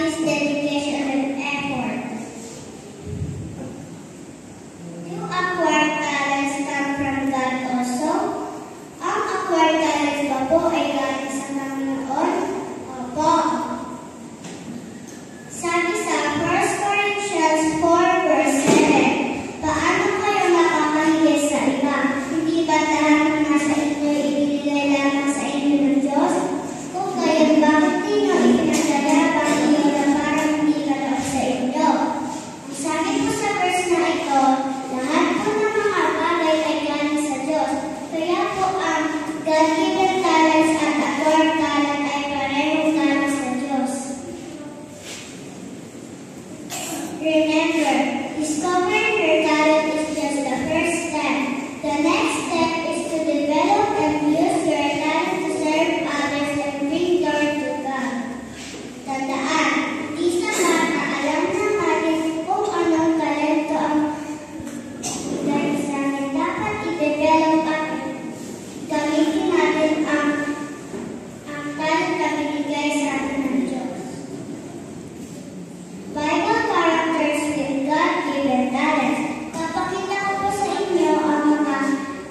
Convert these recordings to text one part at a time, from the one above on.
practice, dedication, and effort. Do acquired talents come from God also? Ang acquired talents ba po ay galing sa Panginoon? Opo. Sabi sa 1 Corinthians 4 verse 7, paano kayo makakahigit sa iba? Hindi ba lahat ng nasa inyo ibinigay lamang sa inyo ng Diyos? Kung gayon, bakit ninyo ipinaglalabang iyon na parang hindi kaloob sa inyo? Ang sabi ko sa verse na ito, lahat po ng mga bagay ay galing sa Diyos. Kaya po ang God-given talents at acquired talent ay parehong galing sa Diyos. Remember, discovering your talent is just the first step. The next step is to develop and use your talent to serve others and bring glory to God. Tandaan, hindi sapat na alam na natin kung anong talento ang ibigay sa amin. Dapat i-develop at gamitin natin ang talent na binigay sa atin ng Diyos. Bible characters with God-given talents. Papakita ko po sa inyo ang mga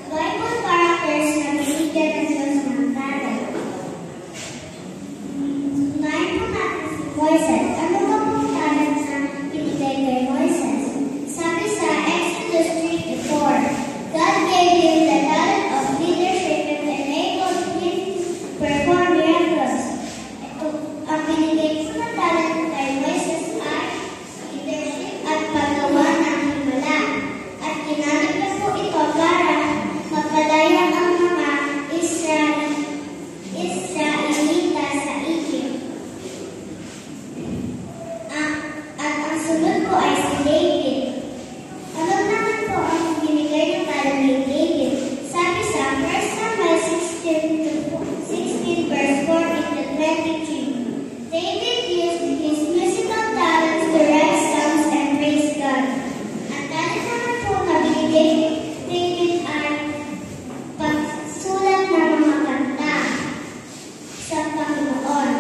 Bible characters na binigyan ng Diyos ng talent. Unahin po natin si Moises. Ano ba pong talent na binigay kay Moises? Sabi sa Exodus 3:4, God gave him the talent of leadership and enabled him to perform miracles. Ito, ang binigay po na talent kay Moises ay leadership at paggawa ng himala. At ginamit na po ito para mapalaya ang mga Israelita sa Egypt. At ang sunod po ay si David. Ano naman po ang binigay ng talent ni David? Sabi sa 1 Samuel 16 verse 14-23, David used his musical talents to write songs and praise God. Ang talent naman po na binigay ni David ay pagsulat ng mga kanta sa Panginoon.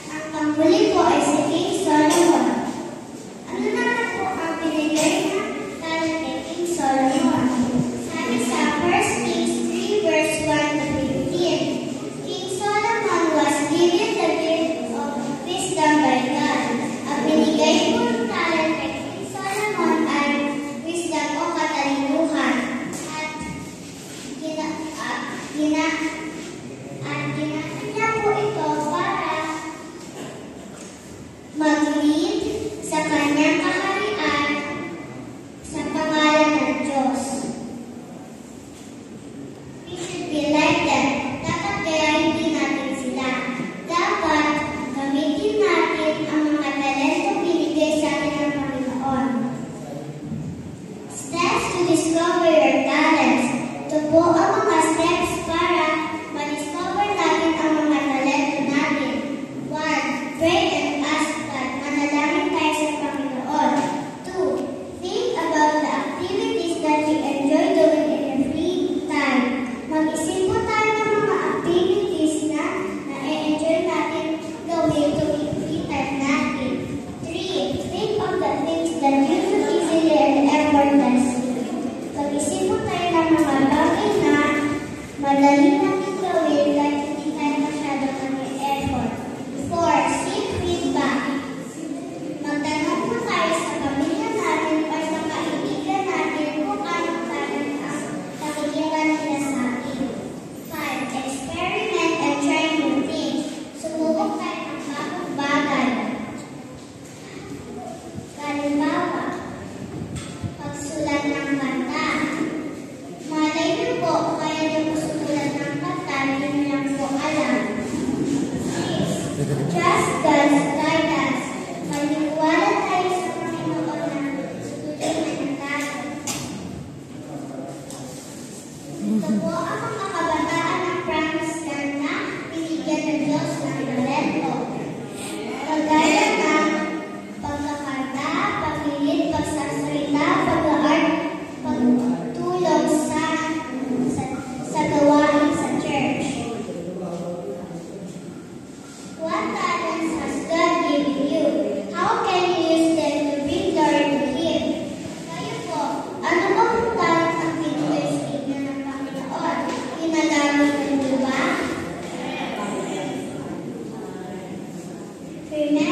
At ang panghuli po ay si King Solomon. Ano naman po ang binigay na talent ni King Solomon? Sabi sa 1 Kings 3 verse 1-15, King Solomon was given the gift of wisdom by God. Ang binigay po ng talent kay King Solomon ay wisdom o katalinuhan. At ginamit niya po ito para mag-lead sa kanyang kaharian sa pangalan ng Diyos. We should be like them. Dapat kaya hindi natin sila. Dapat gamitin natin ang mga talentong binigay sa atin ng Panginoon. Steps to discover your talents. Ito po ang mga steps para ma-discover natin ang mga talento natin. 1. Pray and ask God. Manalangin tayo sa Panginoon. 2. Think about the activities that you enjoy doing in your free time. Mag-isip po tayo ng mga activities na na-enjoy natin gawin tuwing free time natin. 3. Think of the things that you do easily and effortlessly. Mag-isip po tayo ng mga bagay na madali natin gawin kahit hindi tayo masyadong effort. 4. Seek feedback. Magtanong po tayo sa pamilya natin o sa kaibigan natin kung anong talent ang nakikita nila sa atin. 5. Experiment and try new things. Sububok tayo ng bagong bagay. Halimbawa, pagsulat ng kanta. Malay niyo po, kaya niyo po sumulat ng kanta, hindi niyo lang po alam. 6. Trust God's guidance. Maniwala tayo sa Panginoon na tutulungan ng tayo. Ito po ang mga kabataan ng promise land na binigyan ng Diyos ng talento. Kagaya ng pagkakanta, paghilit, pagsasalita, pag-art, pagtulong sa gawain sa church. What Remember